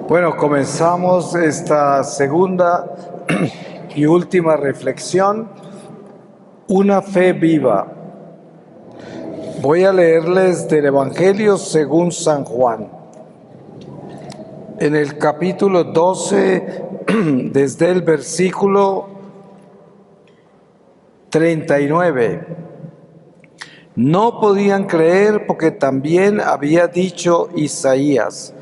Bueno, comenzamos esta segunda y última reflexión, una fe viva. Voy a leerles del Evangelio según San Juan. En el capítulo 12, desde el versículo 39. No podían creer porque también había dicho Isaías: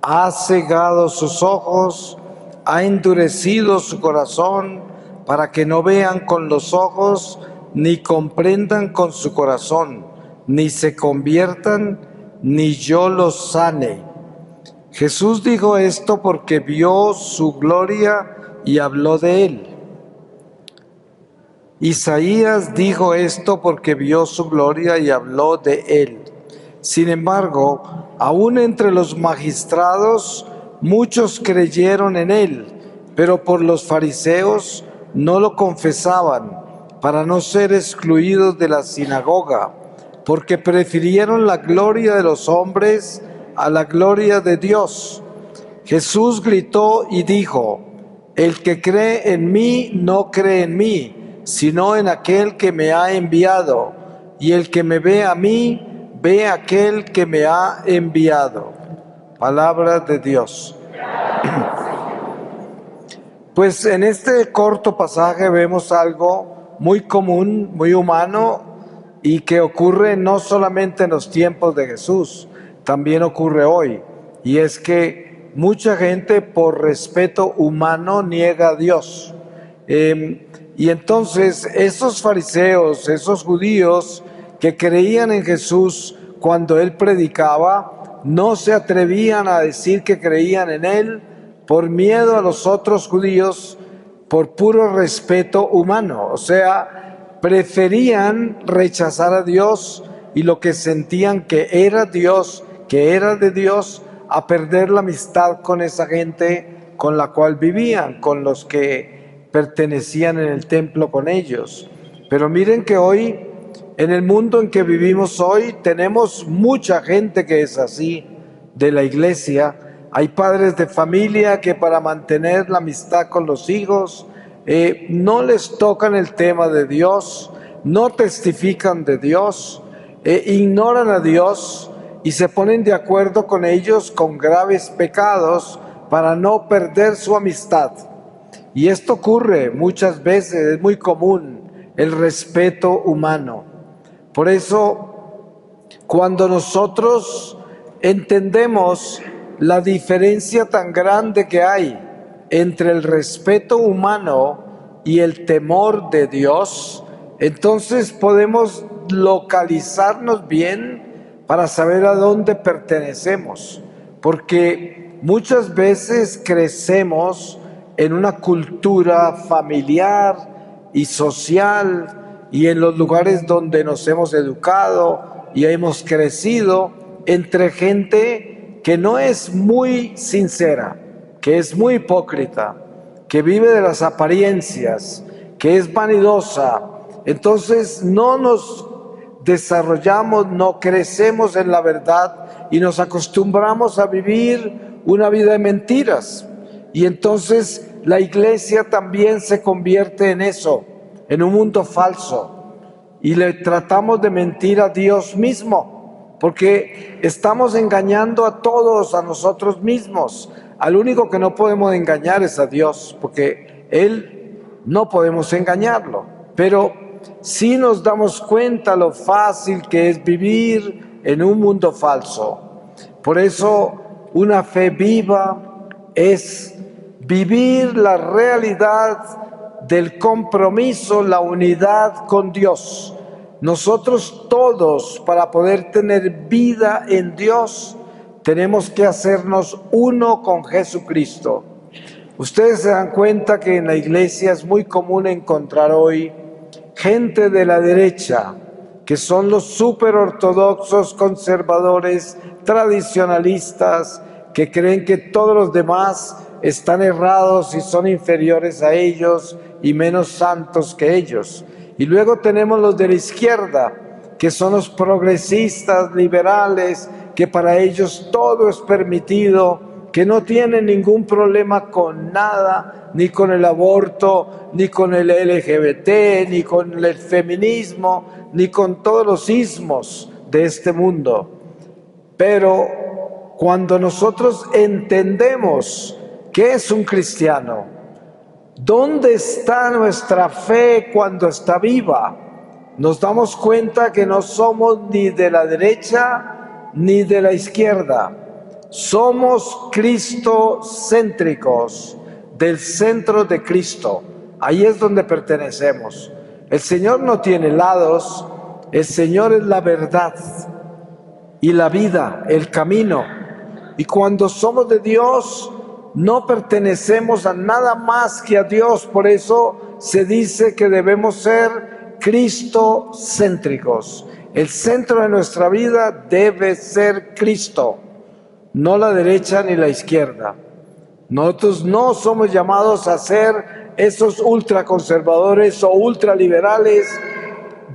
ha cegado sus ojos, ha endurecido su corazón, para que no vean con los ojos, ni comprendan con su corazón, ni se conviertan, ni yo los sane. Jesús dijo esto porque vio su gloria y habló de él. Isaías dijo esto porque vio su gloria y habló de él. Sin embargo, aún entre los magistrados, muchos creyeron en él, pero por los fariseos no lo confesaban, para no ser excluidos de la sinagoga, porque prefirieron la gloria de los hombres a la gloria de Dios. Jesús gritó y dijo: el que cree en mí no cree en mí, sino en aquel que me ha enviado, y el que me ve a mí, ve a aquel que me ha enviado. Palabra de Dios. Pues en este corto pasaje vemos algo muy común, muy humano, y que ocurre no solamente en los tiempos de Jesús, también ocurre hoy. Y es que mucha gente, por respeto humano, niega a Dios. Y entonces esos fariseos, esos judíos que creían en Jesús cuando él predicaba, no se atrevían a decir que creían en él por miedo a los otros judíos, por puro respeto humano. O sea, preferían rechazar a Dios y lo que sentían que era Dios, que era de Dios, a perder la amistad con esa gente con la cual vivían, con los que pertenecían en el templo con ellos. Pero miren que hoy, en el mundo en que vivimos hoy, tenemos mucha gente que es así de la iglesia. Hay padres de familia que para mantener la amistad con los hijos no les tocan el tema de Dios, no testifican de Dios, ignoran a Dios y se ponen de acuerdo con ellos con graves pecados para no perder su amistad. Y esto ocurre muchas veces, es muy común, el respeto humano. Por eso, cuando nosotros entendemos la diferencia tan grande que hay entre el respeto humano y el temor de Dios, entonces podemos localizarnos bien para saber a dónde pertenecemos. Porque muchas veces crecemos en una cultura familiar y social y en los lugares donde nos hemos educado y hemos crecido entre gente que no es muy sincera, que es muy hipócrita, que vive de las apariencias, que es vanidosa. Entonces no nos desarrollamos, no crecemos en la verdad y nos acostumbramos a vivir una vida de mentiras. Y entonces la iglesia también se convierte en eso, en un mundo falso. Y le tratamos de mentir a Dios mismo, porque estamos engañando a todos, a nosotros mismos. Al único que no podemos engañar es a Dios, porque Él no podemos engañarlo. Pero sí nos damos cuenta lo fácil que es vivir en un mundo falso. Por eso una fe viva es vivir la realidad del compromiso, la unidad con Dios. Nosotros todos, para poder tener vida en Dios, tenemos que hacernos uno con Jesucristo. Ustedes se dan cuenta que en la iglesia es muy común encontrar hoy gente de la derecha, que son los súper ortodoxos, conservadores, tradicionalistas, que creen que todos los demás están errados y son inferiores a ellos y menos santos que ellos. Y luego tenemos los de la izquierda, que son los progresistas, liberales, que para ellos todo es permitido, que no tienen ningún problema con nada, ni con el aborto, ni con el LGBT, ni con el feminismo, ni con todos los ismos de este mundo. Pero cuando nosotros entendemos qué es un cristiano, dónde está nuestra fe cuando está viva, nos damos cuenta que no somos ni de la derecha ni de la izquierda. Somos cristocéntricos, del centro de Cristo. Ahí es donde pertenecemos. El Señor no tiene lados, el Señor es la verdad y la vida, el camino. Y cuando somos de Dios, no pertenecemos a nada más que a Dios. Por eso se dice que debemos ser cristocéntricos. El centro de nuestra vida debe ser Cristo, no la derecha ni la izquierda. Nosotros no somos llamados a ser esos ultraconservadores o ultraliberales.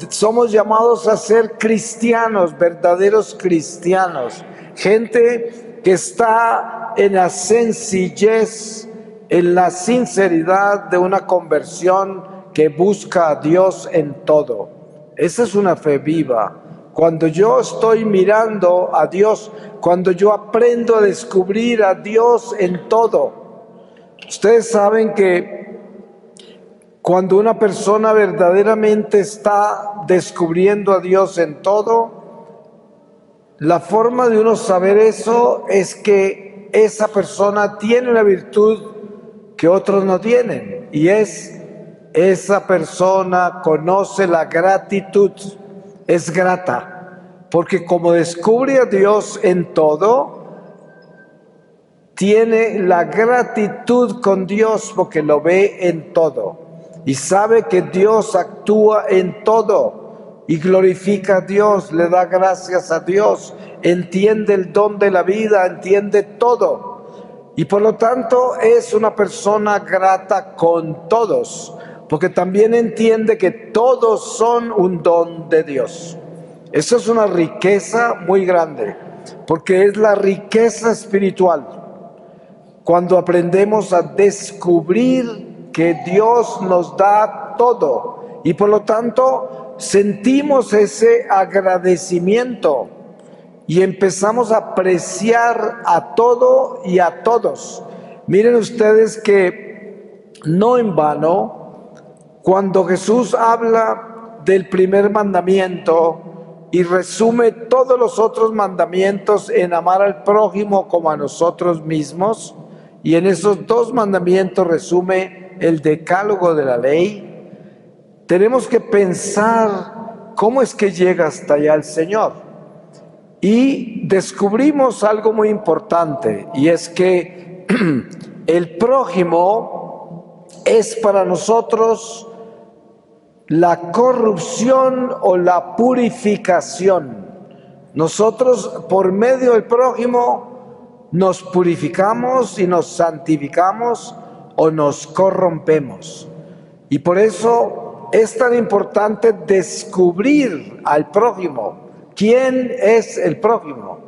Somos llamados a ser cristianos, verdaderos cristianos. Gente que está en la sencillez, en la sinceridad de una conversión que busca a Dios en todo. Esa es una fe viva. Cuando yo estoy mirando a Dios, cuando yo aprendo a descubrir a Dios en todo. Ustedes saben que cuando una persona verdaderamente está descubriendo a Dios en todo, la forma de uno saber eso es que esa persona tiene una virtud que otros no tienen, y es esa persona conoce la gratitud, es grata, porque como descubre a Dios en todo, tiene la gratitud con Dios porque lo ve en todo y sabe que Dios actúa en todo y glorifica a Dios, le da gracias a Dios, entiende el don de la vida, entiende todo y por lo tanto es una persona grata con todos, porque también entiende que todos son un don de Dios. Eso es una riqueza muy grande, porque es la riqueza espiritual. Cuando aprendemos a descubrir que Dios nos da todo y por lo tanto sentimos ese agradecimiento y empezamos a apreciar a todo y a todos. Miren ustedes que no en vano, cuando Jesús habla del primer mandamiento y resume todos los otros mandamientos en amar al prójimo como a nosotros mismos, y en esos dos mandamientos resume el decálogo de la ley, tenemos que pensar cómo es que llega hasta allá el Señor. Y descubrimos algo muy importante, y es que el prójimo es para nosotros la corrupción o la purificación. Nosotros por medio del prójimo nos purificamos y nos santificamos o nos corrompemos. Y por eso es tan importante descubrir al prójimo. ¿Quién es el prójimo?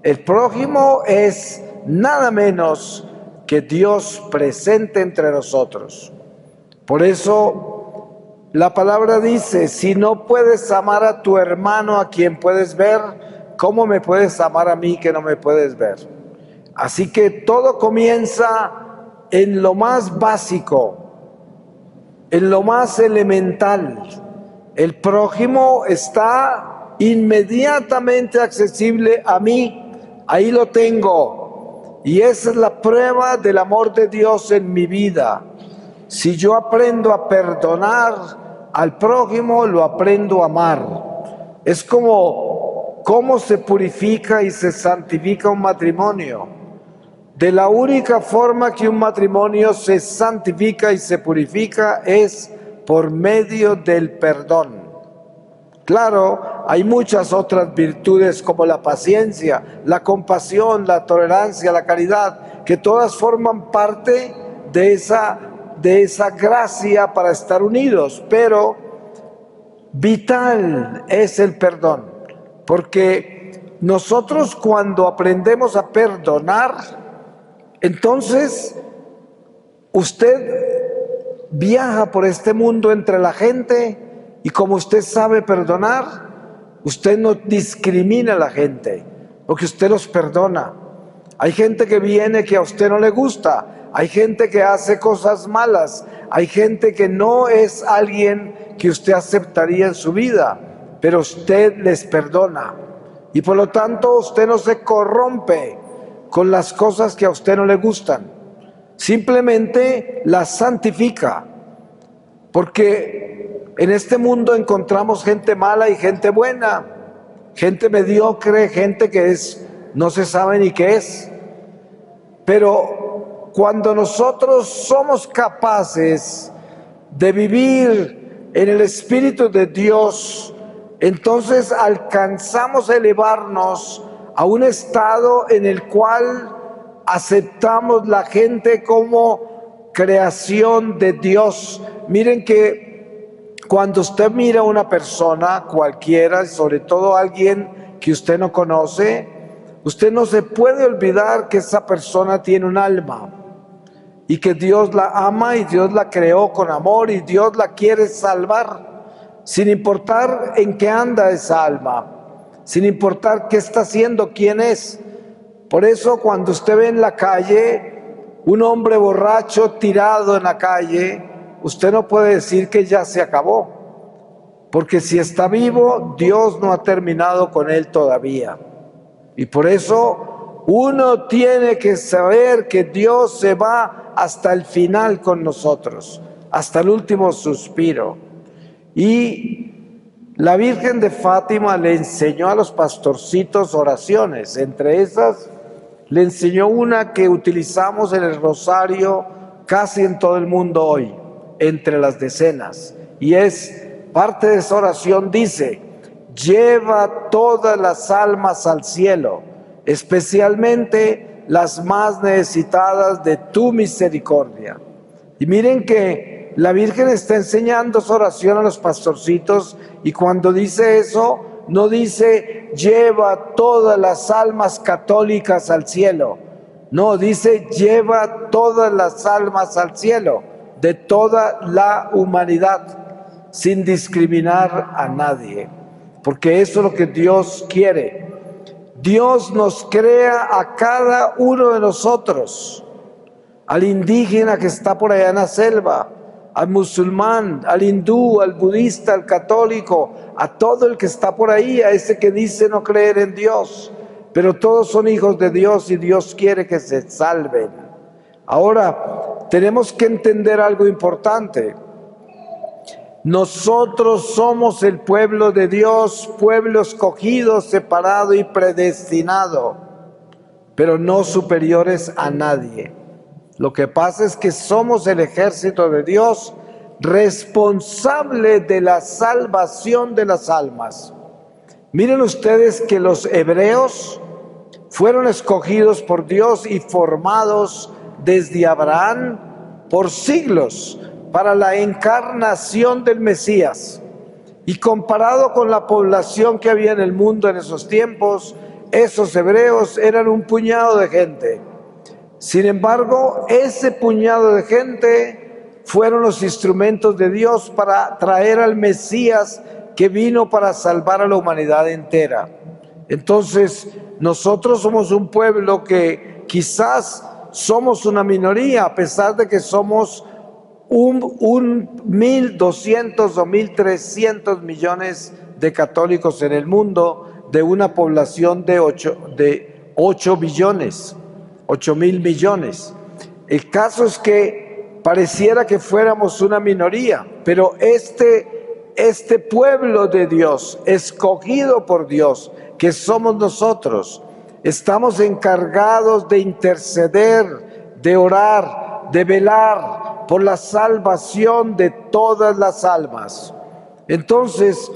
El prójimo es nada menos que Dios presente entre nosotros. Por eso la palabra dice, si no puedes amar a tu hermano a quien puedes ver, ¿cómo me puedes amar a mí que no me puedes ver? Así que todo comienza en lo más básico, en lo más elemental. El prójimo está inmediatamente accesible a mí, ahí lo tengo. Y esa es la prueba del amor de Dios en mi vida. Si yo aprendo a perdonar al prójimo, lo aprendo a amar. Es como cómo se purifica y se santifica un matrimonio. De la única forma que un matrimonio se santifica y se purifica es por medio del perdón. Claro, hay muchas otras virtudes como la paciencia, la compasión, la tolerancia, la caridad, que todas forman parte de esa gracia para estar unidos, pero vital es el perdón, porque nosotros cuando aprendemos a perdonar, Entonces, usted viaja por este mundo entre la gente y como usted sabe perdonar, usted no discrimina a la gente, porque usted los perdona. Hay gente que viene que a usted no le gusta, hay gente que hace cosas malas, hay gente que no es alguien que usted aceptaría en su vida, pero usted les perdona. Y por lo tanto usted no se corrompe con las cosas que a usted no le gustan. Simplemente las santifica. Porque en este mundo encontramos gente mala y gente buena, gente mediocre, gente que no se sabe ni qué es. Pero cuando nosotros somos capaces de vivir en el Espíritu de Dios, entonces alcanzamos a elevarnos a un estado en el cual aceptamos la gente como creación de Dios. Miren que cuando usted mira a una persona cualquiera, sobre todo alguien que usted no conoce, usted no se puede olvidar que esa persona tiene un alma y que Dios la ama y Dios la creó con amor y Dios la quiere salvar, sin importar en qué anda esa alma, sin importar qué está haciendo, quién es. Por eso cuando usted ve en la calle un hombre borracho tirado en la calle, usted no puede decir que ya se acabó, porque si está vivo, Dios no ha terminado con él todavía. Y por eso uno tiene que saber que Dios se va hasta el final con nosotros, hasta el último suspiro. Y la Virgen de Fátima le enseñó a los pastorcitos oraciones. Entre esas, le enseñó una que utilizamos en el rosario casi en todo el mundo hoy, entre las decenas. Y parte de esa oración dice: lleva todas las almas al cielo, especialmente las más necesitadas de tu misericordia. Y miren que la Virgen está enseñando esa oración a los pastorcitos, y cuando dice eso, no dice lleva todas las almas católicas al cielo. No, dice lleva todas las almas al cielo, de toda la humanidad, sin discriminar a nadie. Porque eso es lo que Dios quiere. Dios nos crea a cada uno de nosotros, al indígena que está por allá en la selva, al musulmán, al hindú, al budista, al católico, a todo el que está por ahí, a ese que dice no creer en Dios, pero todos son hijos de Dios y Dios quiere que se salven. Ahora, tenemos que entender algo importante. Nosotros somos el pueblo de Dios, pueblo escogido, separado y predestinado, pero no superiores a nadie. Lo que pasa es que somos el ejército de Dios, responsable de la salvación de las almas. Miren ustedes que los hebreos fueron escogidos por Dios y formados desde Abraham por siglos para la encarnación del Mesías. Y comparado con la población que había en el mundo en esos tiempos, esos hebreos eran un puñado de gente. Sin embargo, ese puñado de gente fueron los instrumentos de Dios para traer al Mesías que vino para salvar a la humanidad entera. Entonces, nosotros somos un pueblo que quizás somos una minoría, a pesar de que somos 1.200 o 1.300 millones de católicos en el mundo, de una población de 8 billones. 8.000 millones. El caso es que pareciera que fuéramos una minoría, pero este pueblo de Dios, escogido por Dios, que somos nosotros, estamos encargados de interceder, de orar, de velar por la salvación de todas las almas. Entonces,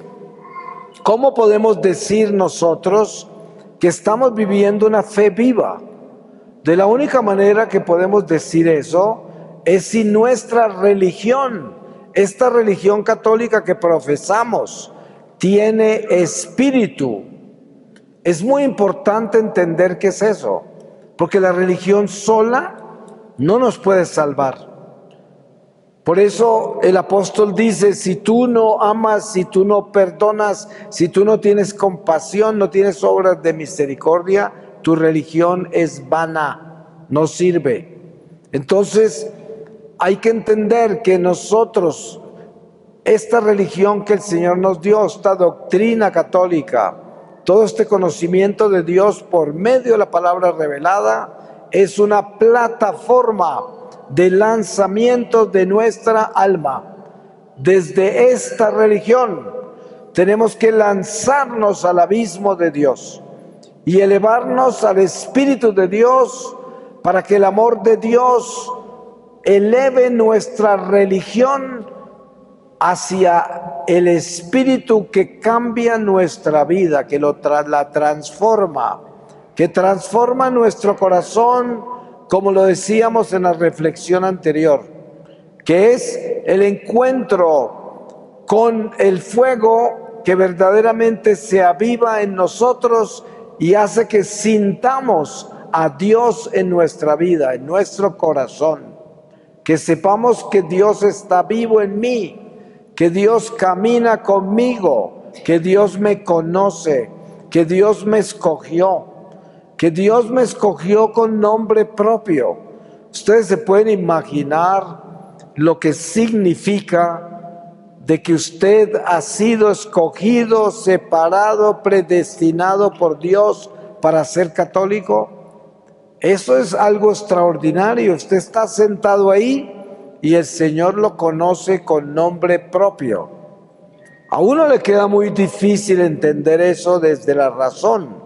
¿cómo podemos decir nosotros que estamos viviendo una fe viva? De la única manera que podemos decir eso es si nuestra religión, esta religión católica que profesamos, tiene espíritu. Es muy importante entender qué es eso, porque la religión sola no nos puede salvar. Por eso el apóstol dice, si tú no amas, si tú no perdonas, si tú no tienes compasión, no tienes obras de misericordia, tu religión es vana, no sirve. Entonces hay que entender que nosotros, esta religión que el Señor nos dio, esta doctrina católica, todo este conocimiento de Dios por medio de la palabra revelada, es una plataforma de lanzamiento de nuestra alma. Desde esta religión tenemos que lanzarnos al abismo de Dios y elevarnos al Espíritu de Dios para que el amor de Dios eleve nuestra religión hacia el Espíritu que cambia nuestra vida, que la transforma, que transforma nuestro corazón, como lo decíamos en la reflexión anterior, que es el encuentro con el fuego que verdaderamente se aviva en nosotros y hace que sintamos a Dios en nuestra vida, en nuestro corazón, que sepamos que Dios está vivo en mí, que Dios camina conmigo, que Dios me conoce, que Dios me escogió, que Dios me escogió con nombre propio. Ustedes se pueden imaginar lo que significa de que usted ha sido escogido, separado, predestinado por Dios para ser católico. Eso es algo extraordinario. Usted está sentado ahí y el Señor lo conoce con nombre propio. A uno le queda muy difícil entender eso desde la razón,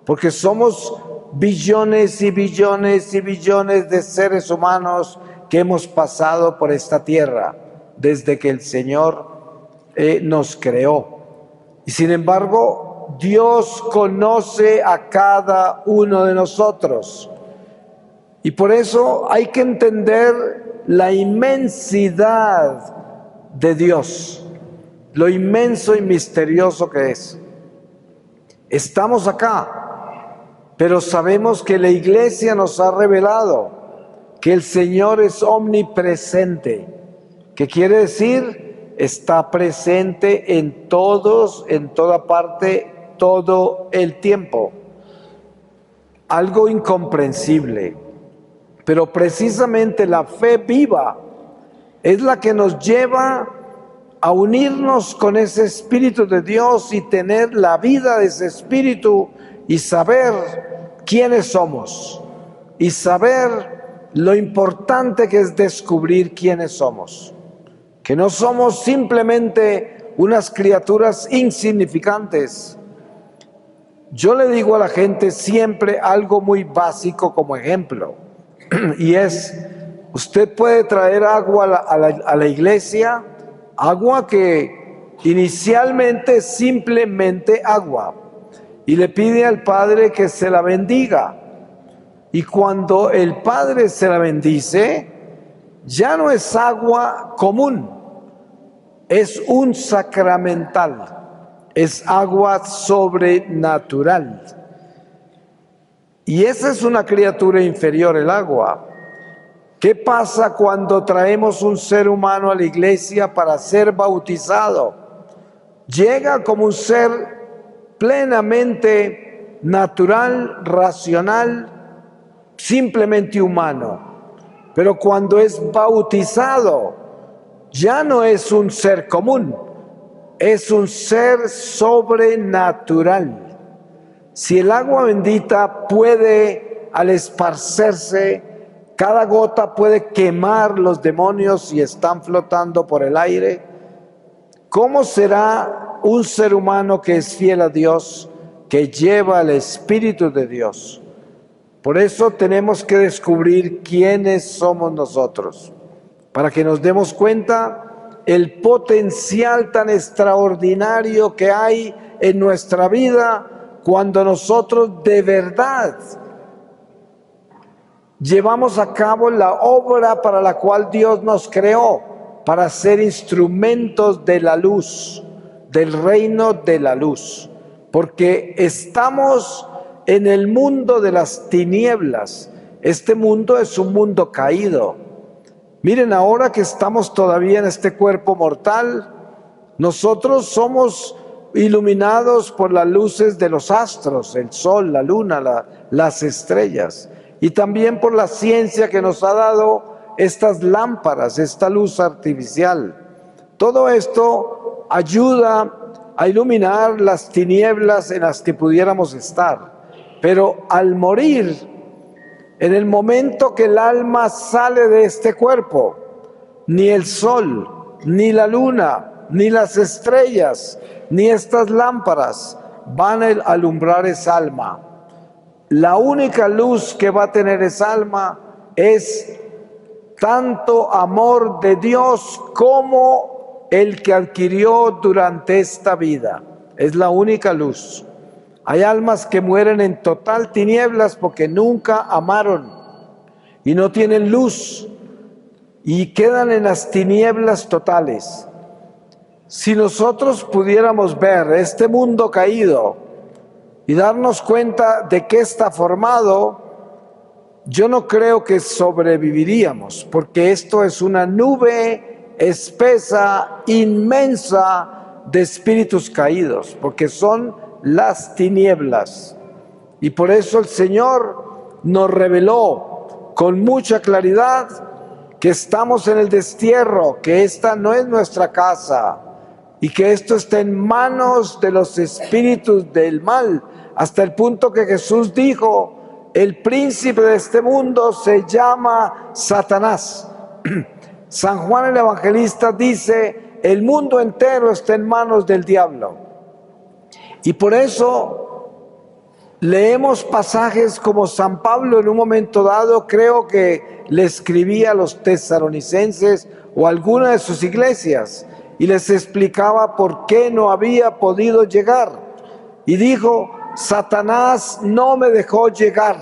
porque somos billones y billones y billones de seres humanos que hemos pasado por esta tierra desde que el Señor nos creó. Y sin embargo, Dios conoce a cada uno de nosotros. Y por eso hay que entender la inmensidad de Dios, lo inmenso y misterioso que es. Estamos acá, pero sabemos que la Iglesia nos ha revelado que el Señor es omnipresente, que quiere decir está presente en todos, en toda parte, todo el tiempo. Algo incomprensible, pero precisamente la fe viva es la que nos lleva a unirnos con ese Espíritu de Dios y tener la vida de ese Espíritu y saber quiénes somos y saber lo importante que es descubrir quiénes somos, que no somos simplemente unas criaturas insignificantes. Yo le digo a la gente siempre algo muy básico como ejemplo, y es, usted puede traer agua a la iglesia, agua que inicialmente es simplemente agua, y le pide al Padre que se la bendiga. Y cuando el Padre se la bendice, ya no es agua común, es un sacramental, es agua sobrenatural. Y esa es una criatura inferior, el agua. ¿Qué pasa cuando traemos un ser humano a la iglesia para ser bautizado? Llega como un ser plenamente natural, racional, simplemente humano. Pero cuando es bautizado, ya no es un ser común, es un ser sobrenatural. Si el agua bendita puede, al esparcerse, cada gota puede quemar los demonios y están flotando por el aire, ¿cómo será un ser humano que es fiel a Dios, que lleva el Espíritu de Dios? Por eso tenemos que descubrir quiénes somos nosotros, para que nos demos cuenta el potencial tan extraordinario que hay en nuestra vida cuando nosotros de verdad llevamos a cabo la obra para la cual Dios nos creó, para ser instrumentos de la luz, del reino de la luz, porque estamos en el mundo de las tinieblas, Este mundo es un mundo caído. Miren, ahora que estamos todavía en este cuerpo mortal, nosotros somos iluminados por las luces de los astros, el sol, la luna, las estrellas, y también por la ciencia que nos ha dado estas lámparas, esta luz artificial. Todo esto ayuda a iluminar las tinieblas en las que pudiéramos estar. Pero al morir, en el momento que el alma sale de este cuerpo, ni el sol, ni la luna, ni las estrellas, ni estas lámparas van a alumbrar esa alma. La única luz que va a tener esa alma es tanto amor de Dios como el que adquirió durante esta vida. Es la única luz. Hay almas que mueren en total tinieblas porque nunca amaron y no tienen luz y quedan en las tinieblas totales. Si nosotros pudiéramos ver este mundo caído y darnos cuenta de qué está formado, yo no creo que sobreviviríamos, porque esto es una nube espesa, inmensa de espíritus caídos, porque son las tinieblas. Y por eso el Señor nos reveló con mucha claridad que estamos en el destierro, que esta no es nuestra casa y que esto está en manos de los espíritus del mal, hasta el punto que Jesús dijo: el príncipe de este mundo se llama Satanás. San Juan el Evangelista dice: el mundo entero está en manos del diablo. Y por eso leemos pasajes como San Pablo en un momento dado, creo que le escribía a los tesalonicenses o a alguna de sus iglesias, y les explicaba por qué no había podido llegar. Y dijo: Satanás no me dejó llegar.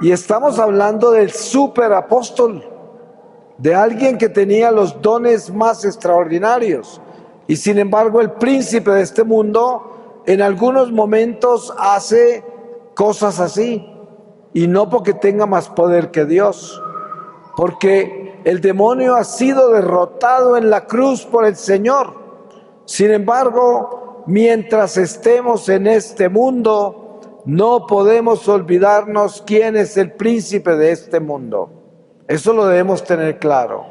Y estamos hablando del superapóstol, de alguien que tenía los dones más extraordinarios. Y sin embargo, el príncipe de este mundo en algunos momentos hace cosas así. Y no porque tenga más poder que Dios, porque el demonio ha sido derrotado en la cruz por el Señor. Sin embargo, mientras estemos en este mundo, no podemos olvidarnos quién es el príncipe de este mundo. Eso lo debemos tener claro.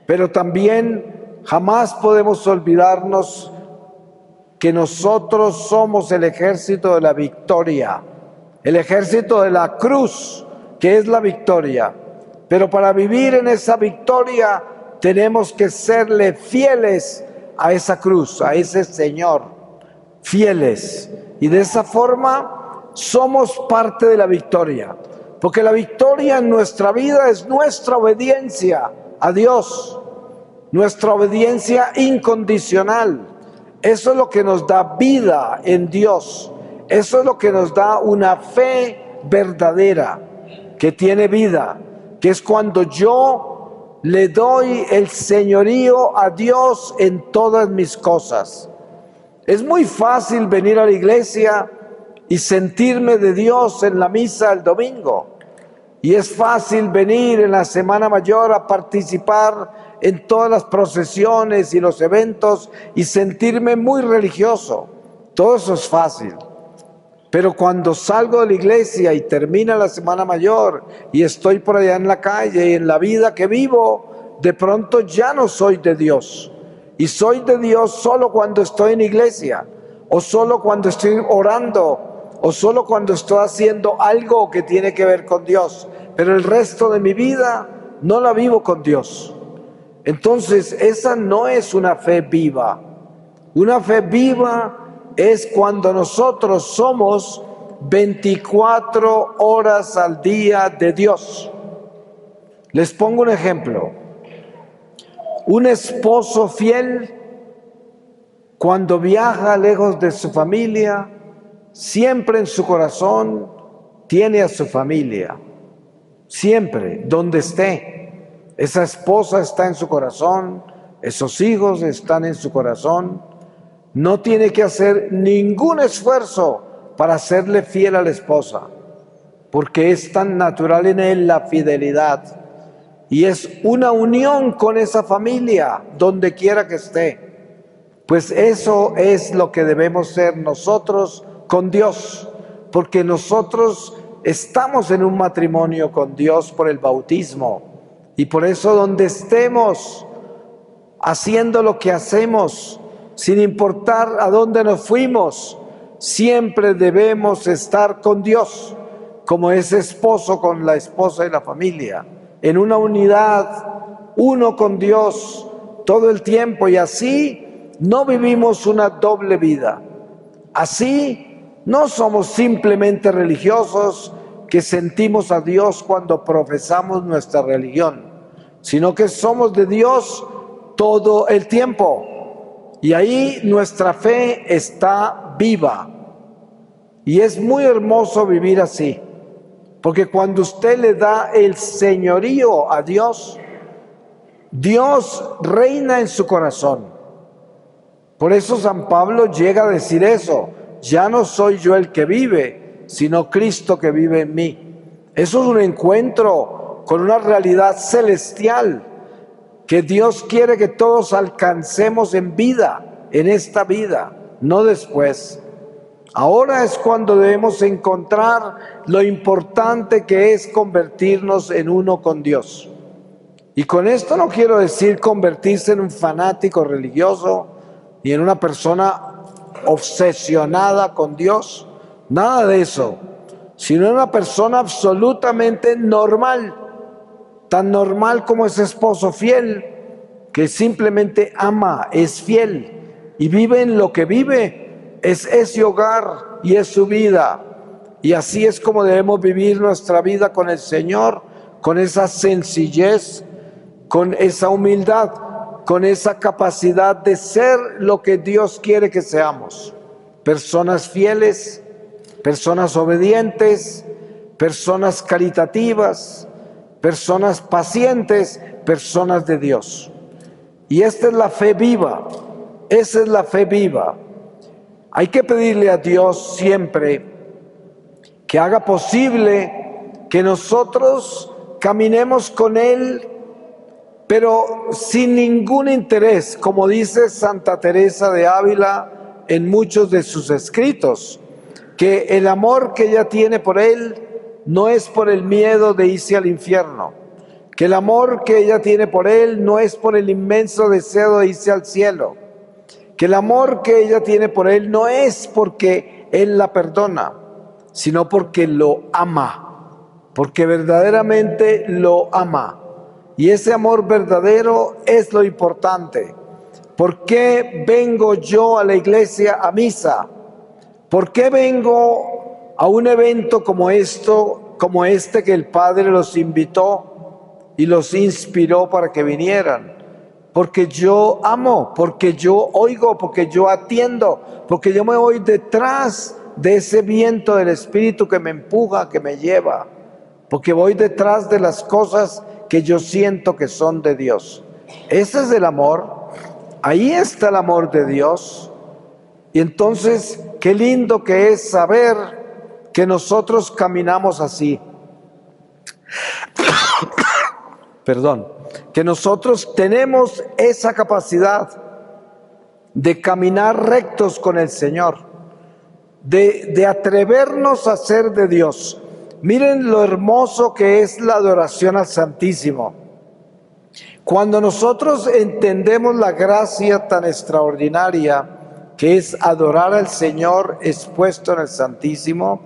Pero también jamás podemos olvidarnos que nosotros somos el ejército de la victoria, el ejército de la cruz, que es la victoria. Pero para vivir en esa victoria tenemos que serle fieles a esa cruz, a ese Señor, fieles. Y de esa forma somos parte de la victoria, porque la victoria en nuestra vida es nuestra obediencia a Dios, nuestra obediencia incondicional. Eso es lo que nos da vida en Dios. Eso es lo que nos da una fe verdadera, que tiene vida, que es cuando yo le doy el señorío a Dios en todas mis cosas. Es muy fácil venir a la iglesia y sentirme de Dios en la misa el domingo. Y es fácil venir en la Semana Mayor a participar en todas las procesiones y los eventos y sentirme muy religioso. Todo eso es fácil. Pero cuando salgo de la iglesia y termina la Semana Mayor y estoy por allá en la calle y en la vida que vivo, de pronto ya no soy de Dios. Y soy de Dios solo cuando estoy en iglesia, o solo cuando estoy orando, o solo cuando estoy haciendo algo que tiene que ver con Dios. Pero el resto de mi vida no la vivo con Dios. Entonces, esa no es una fe viva. Una fe viva es cuando nosotros somos 24 horas al día de Dios. Les pongo un ejemplo. Un esposo fiel, cuando viaja lejos de su familia, siempre en su corazón tiene a su familia. Siempre, donde esté. Esa esposa está en su corazón, esos hijos están en su corazón. No tiene que hacer ningún esfuerzo para serle fiel a la esposa, porque es tan natural en él la fidelidad. Y es una unión con esa familia, donde quiera que esté. Pues eso es lo que debemos ser nosotros con Dios, porque nosotros estamos en un matrimonio con Dios por el bautismo. Y por eso donde estemos haciendo lo que hacemos, sin importar a dónde nos fuimos, siempre debemos estar con Dios, como ese esposo con la esposa y la familia, en una unidad, uno con Dios todo el tiempo, y así no vivimos una doble vida. Así no somos simplemente religiosos que sentimos a Dios cuando profesamos nuestra religión, sino que somos de Dios todo el tiempo. Y ahí nuestra fe está viva. Y es muy hermoso vivir así, porque cuando usted le da el señorío a Dios, Dios reina en su corazón. Por eso San Pablo llega a decir eso: ya no soy yo el que vive, sino Cristo que vive en mí. Eso es un encuentro con una realidad celestial que Dios quiere que todos alcancemos en vida, en esta vida, no después. Ahora es cuando debemos encontrar lo importante que es convertirnos en uno con Dios. Y con esto no quiero decir convertirse en un fanático religioso ni en una persona obsesionada con Dios, nada de eso, sino en una persona absolutamente normal, tan normal como ese esposo fiel, que simplemente ama, es fiel y vive en lo que vive, es ese hogar y es su vida. Y así es como debemos vivir nuestra vida con el Señor, con esa sencillez, con esa humildad, con esa capacidad de ser lo que Dios quiere que seamos. Personas fieles, personas obedientes, personas caritativas, personas pacientes, personas de Dios. Y esta es la fe viva, esa es la fe viva. Hay que pedirle a Dios siempre que haga posible que nosotros caminemos con Él, pero sin ningún interés, como dice Santa Teresa de Ávila en muchos de sus escritos, que el amor que ella tiene por Él no es por el miedo de irse al infierno, que el amor que ella tiene por Él no es por el inmenso deseo de irse al cielo, que el amor que ella tiene por Él no es porque Él la perdona, sino porque lo ama, porque verdaderamente lo ama. Y ese amor verdadero es lo importante. ¿Por qué vengo yo a la iglesia, a misa? ¿Por qué vengo a un evento como este que el Padre los invitó y los inspiró para que vinieran? Porque yo amo, porque yo oigo, porque yo atiendo, porque yo me voy detrás de ese viento del Espíritu que me empuja, que me lleva, porque voy detrás de las cosas que yo siento que son de Dios. Ese es el amor, ahí está el amor de Dios. Y entonces, qué lindo que es saber que nosotros caminamos así. Perdón, que nosotros tenemos esa capacidad de caminar rectos con el Señor, de atrevernos a ser de Dios. Miren lo hermoso que es la adoración al Santísimo. Cuando nosotros entendemos la gracia tan extraordinaria que es adorar al Señor expuesto en el Santísimo,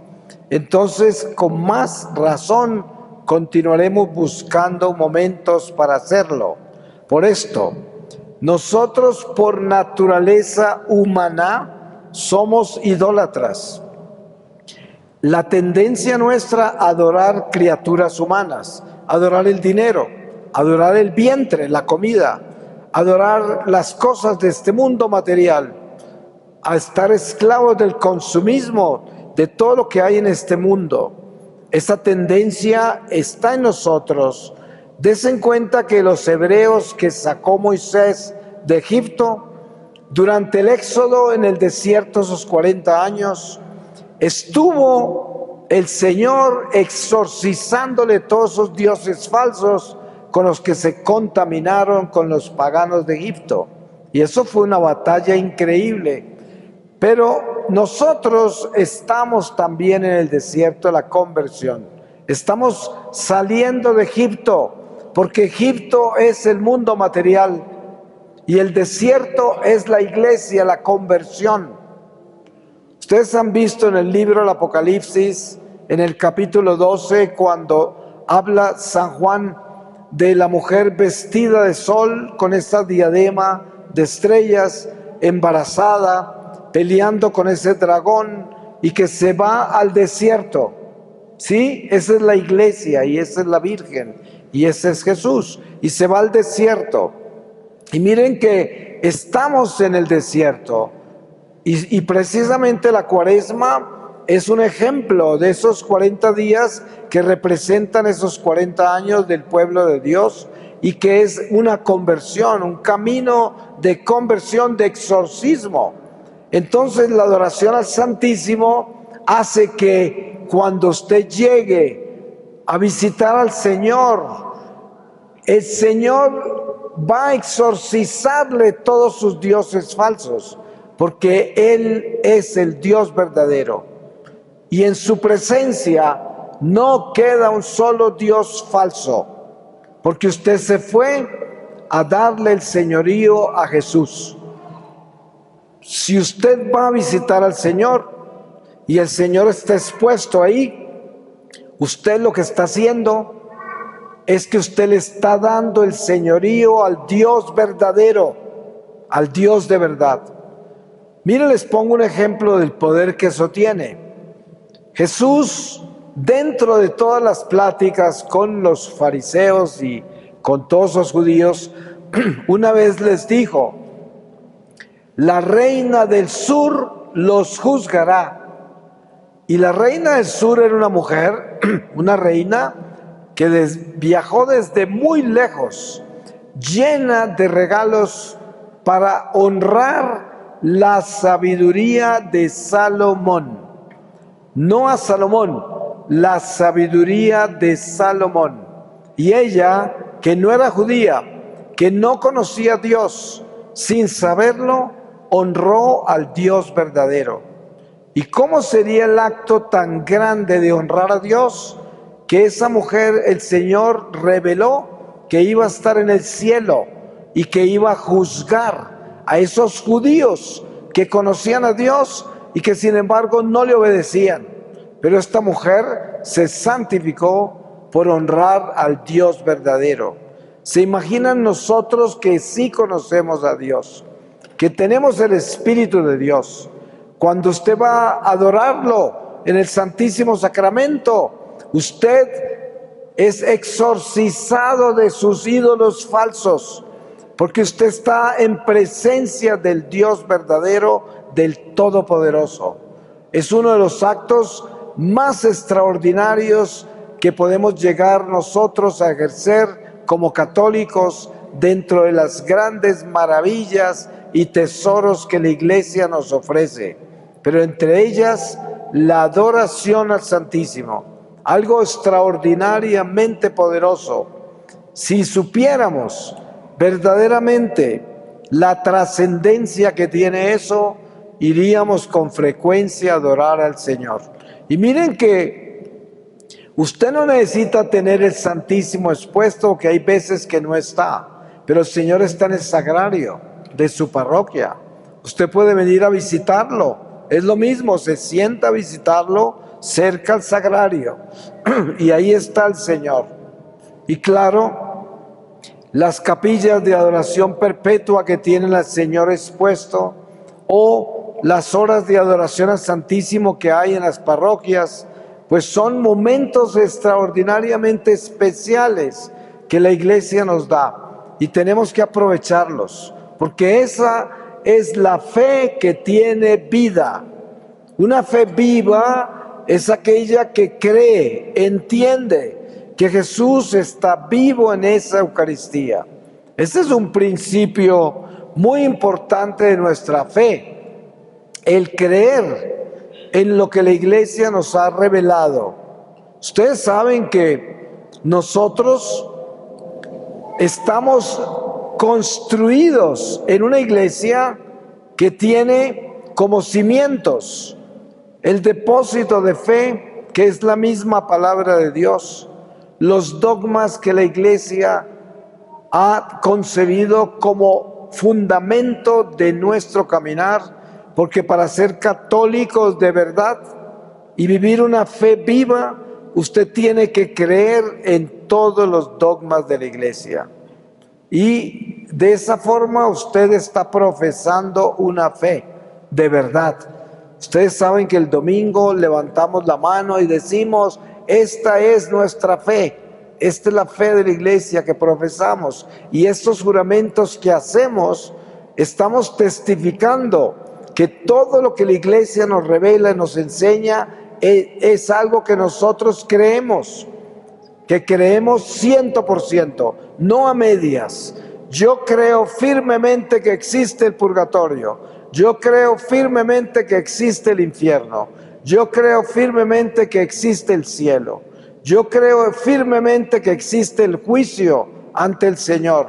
entonces con más razón continuaremos buscando momentos para hacerlo. Por esto, nosotros por naturaleza humana somos idólatras. La tendencia nuestra a adorar criaturas humanas, adorar el dinero, adorar el vientre, la comida, adorar las cosas de este mundo material, a estar esclavos del consumismo, de todo lo que hay en este mundo. Esa tendencia está en nosotros. Dense en cuenta que los hebreos que sacó Moisés de Egipto, durante el éxodo en el desierto, esos 40 años, estuvo el Señor exorcizándole todos esos dioses falsos con los que se contaminaron con los paganos de Egipto. Y eso fue una batalla increíble. Pero nosotros estamos también en el desierto de la conversión. Estamos saliendo de Egipto, porque Egipto es el mundo material y el desierto es la iglesia, la conversión. Ustedes han visto en el libro del Apocalipsis, en el capítulo 12, cuando habla San Juan de la mujer vestida de sol con esa diadema de estrellas, embarazada, peleando con ese dragón y que se va al desierto. Sí, esa es la iglesia y esa es la Virgen y ese es Jesús, y se va al desierto. Y miren que estamos en el desierto y precisamente la Cuaresma es un ejemplo de esos 40 días que representan esos 40 años del pueblo de Dios, y que es una conversión, un camino de conversión, de exorcismo. Entonces la adoración al Santísimo hace que cuando usted llegue a visitar al Señor, el Señor va a exorcizarle todos sus dioses falsos, porque Él es el Dios verdadero. Y en su presencia no queda un solo Dios falso, porque usted se fue a darle el señorío a Jesús. Si usted va a visitar al Señor y el Señor está expuesto ahí, usted lo que está haciendo es que usted le está dando el señorío al Dios verdadero, al Dios de verdad. Miren, les pongo un ejemplo del poder que eso tiene. Jesús, dentro de todas las pláticas con los fariseos y con todos los judíos, una vez les dijo: la reina del sur los juzgará. Y la reina del sur era una mujer, una reina que viajó desde muy lejos, llena de regalos para honrar la sabiduría de Salomón. No a Salomón, la sabiduría de Salomón. Y ella, que no era judía, que no conocía a Dios, sin saberlo, honró al Dios verdadero. ¿Y cómo sería el acto tan grande de honrar a Dios? Que esa mujer, el Señor reveló que iba a estar en el cielo y que iba a juzgar a esos judíos que conocían a Dios y que sin embargo no le obedecían. Pero esta mujer se santificó por honrar al Dios verdadero. ¿Se imaginan nosotros que sí conocemos a Dios, que tenemos el Espíritu de Dios? Cuando usted va a adorarlo en el Santísimo Sacramento, usted es exorcizado de sus ídolos falsos, porque usted está en presencia del Dios verdadero, del Todopoderoso. Es uno de los actos más extraordinarios que podemos llegar nosotros a ejercer como católicos dentro de las grandes maravillas y tesoros que la Iglesia nos ofrece. Pero entre ellas, la adoración al Santísimo, algo extraordinariamente poderoso. Si supiéramos verdaderamente la trascendencia que tiene eso, iríamos con frecuencia a adorar al Señor. Y miren que usted no necesita tener el Santísimo expuesto, que hay veces que no está, pero el Señor está en el sagrario de su parroquia. Usted puede venir a visitarlo. Es lo mismo, se sienta a visitarlo cerca al sagrario y ahí está el Señor. Y claro, las capillas de adoración perpetua que tienen al Señor expuesto, o las horas de adoración al Santísimo que hay en las parroquias, pues son momentos extraordinariamente especiales que la Iglesia nos da y tenemos que aprovecharlos, porque esa es la fe que tiene vida. Una fe viva es aquella que cree, entiende que Jesús está vivo en esa Eucaristía. Este es un principio muy importante de nuestra fe, el creer en lo que la iglesia nos ha revelado. Ustedes saben que nosotros estamos construidos en una iglesia que tiene como cimientos el depósito de fe, que es la misma palabra de Dios, los dogmas que la iglesia ha concebido como fundamento de nuestro caminar, porque para ser católicos de verdad y vivir una fe viva, usted tiene que creer en todos los dogmas de la iglesia. Y de esa forma usted está profesando una fe de verdad. Ustedes saben que el domingo levantamos la mano y decimos, esta es nuestra fe, esta es la fe de la iglesia que profesamos. Y estos juramentos que hacemos, estamos testificando que todo lo que la iglesia nos revela y nos enseña es algo que nosotros creemos, que creemos 100%, no a medias. Yo creo firmemente que existe el purgatorio. Yo creo firmemente que existe el infierno. Yo creo firmemente que existe el cielo. Yo creo firmemente que existe el juicio ante el Señor.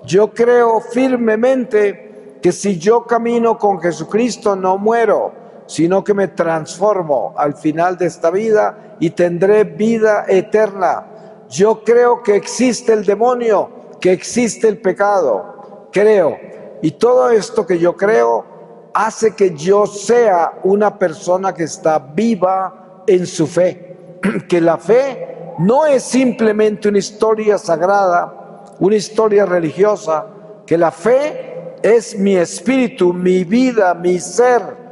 Yo creo firmemente que si yo camino con Jesucristo no muero, sino que me transformo al final de esta vida y tendré vida eterna. Yo creo que existe el demonio, que existe el pecado. Creo. Y todo esto que yo creo hace que yo sea una persona que está viva en su fe. Que la fe no es simplemente una historia sagrada, una historia religiosa. Que la fe es mi espíritu, mi vida, mi ser.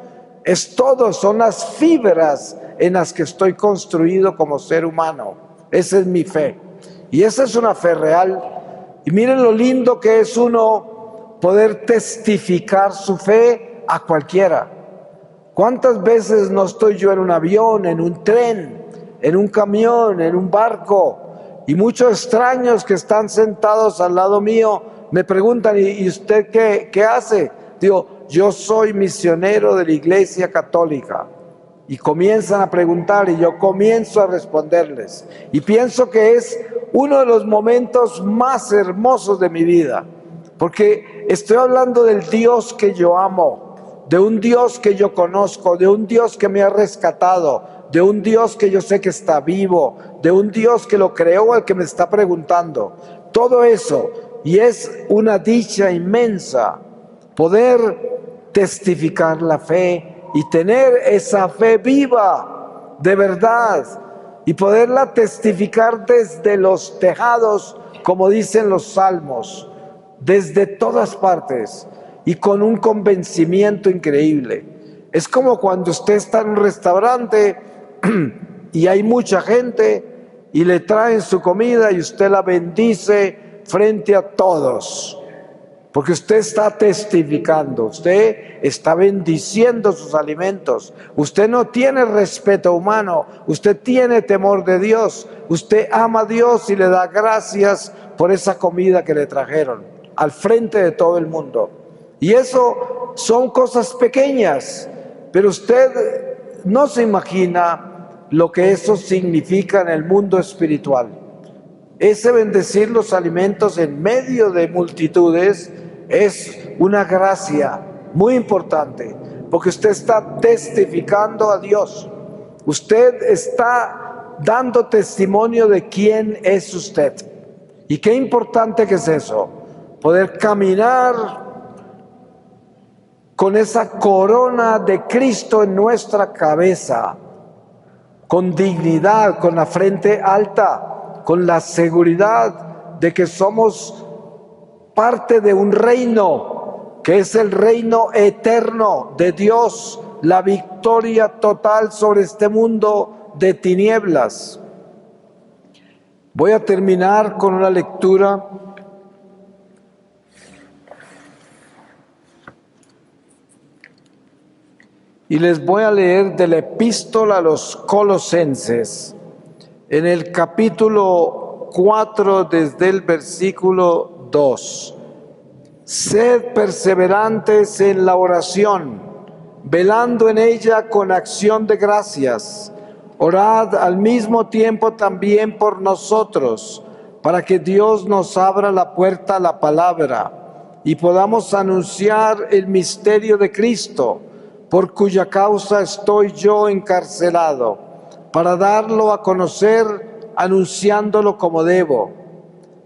Es todo, son las fibras en las que estoy construido como ser humano. Esa es mi fe. Y esa es una fe real. Y miren lo lindo que es uno poder testificar su fe a cualquiera. ¿Cuántas veces no estoy yo en un avión, en un tren, en un camión, en un barco? Y muchos extraños que están sentados al lado mío me preguntan, ¿y usted qué hace? Digo, yo soy misionero de la Iglesia Católica. Y comienzan a preguntar y yo comienzo a responderles. Y pienso que es uno de los momentos más hermosos de mi vida. Porque estoy hablando del Dios que yo amo, de un Dios que yo conozco, de un Dios que me ha rescatado, de un Dios que yo sé que está vivo, de un Dios que lo creó al que me está preguntando. Todo eso. Y es una dicha inmensa poder testificar la fe y tener esa fe viva, de verdad, y poderla testificar desde los tejados, como dicen los salmos, desde todas partes, y con un convencimiento increíble. Es como cuando usted está en un restaurante y hay mucha gente, y le traen su comida y usted la bendice frente a todos. Porque usted está testificando, usted está bendiciendo sus alimentos. Usted no tiene respeto humano, usted tiene temor de Dios. Usted ama a Dios y le da gracias por esa comida que le trajeron al frente de todo el mundo. Y eso son cosas pequeñas, pero usted no se imagina lo que eso significa en el mundo espiritual. Ese bendecir los alimentos en medio de multitudes es una gracia muy importante, porque usted está testificando a Dios. Usted está dando testimonio de quién es usted. Y qué importante que es eso, poder caminar con esa corona de Cristo en nuestra cabeza, con dignidad, con la frente alta, con la seguridad de que somos parte de un reino, que es el reino eterno de Dios, la victoria total sobre este mundo de tinieblas. Voy a terminar con una lectura y les voy a leer de la epístola a los Colosenses, en el capítulo 4, desde el versículo 2. Sed perseverantes en la oración, velando en ella con acción de gracias. Orad al mismo tiempo también por nosotros, para que Dios nos abra la puerta a la palabra y podamos anunciar el misterio de Cristo, por cuya causa estoy yo encarcelado, para darlo a conocer, anunciándolo como debo.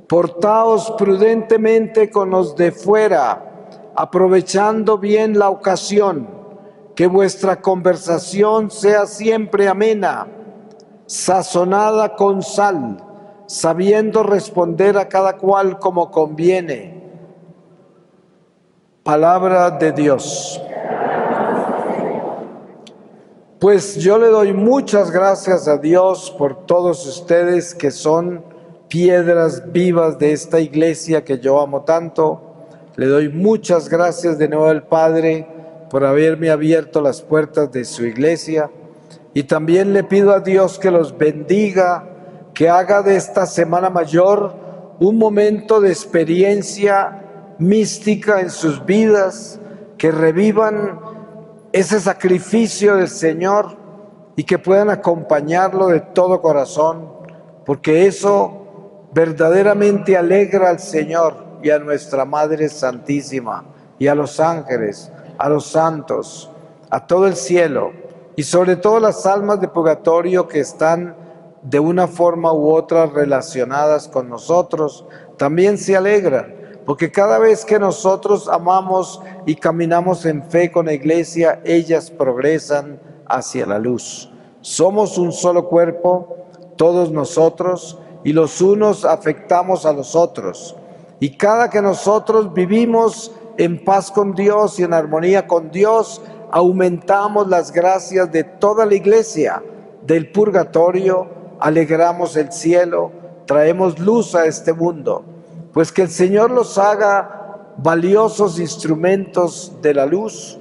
Portaos prudentemente con los de fuera, aprovechando bien la ocasión, que vuestra conversación sea siempre amena, sazonada con sal, sabiendo responder a cada cual como conviene. Palabra de Dios. Pues yo le doy muchas gracias a Dios por todos ustedes que son piedras vivas de esta iglesia que yo amo tanto. Le doy muchas gracias de nuevo al Padre por haberme abierto las puertas de su iglesia. Y también le pido a Dios que los bendiga, que haga de esta Semana Mayor un momento de experiencia mística en sus vidas, que revivan ese sacrificio del Señor y que puedan acompañarlo de todo corazón, porque eso verdaderamente alegra al Señor y a nuestra Madre Santísima y a los ángeles, a los santos, a todo el cielo y sobre todo las almas de purgatorio que están de una forma u otra relacionadas con nosotros, también se alegran, porque cada vez que nosotros amamos y caminamos en fe con la iglesia, ellas progresan hacia la luz. Somos un solo cuerpo, todos nosotros, y los unos afectamos a los otros. Y cada que nosotros vivimos en paz con Dios y en armonía con Dios, aumentamos las gracias de toda la iglesia, del purgatorio, alegramos el cielo, traemos luz a este mundo. Pues que el Señor los haga valiosos instrumentos de la luz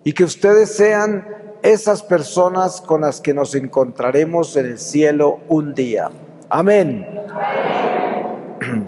y que ustedes sean esas personas con las que nos encontraremos en el cielo un día. Amén. Amén.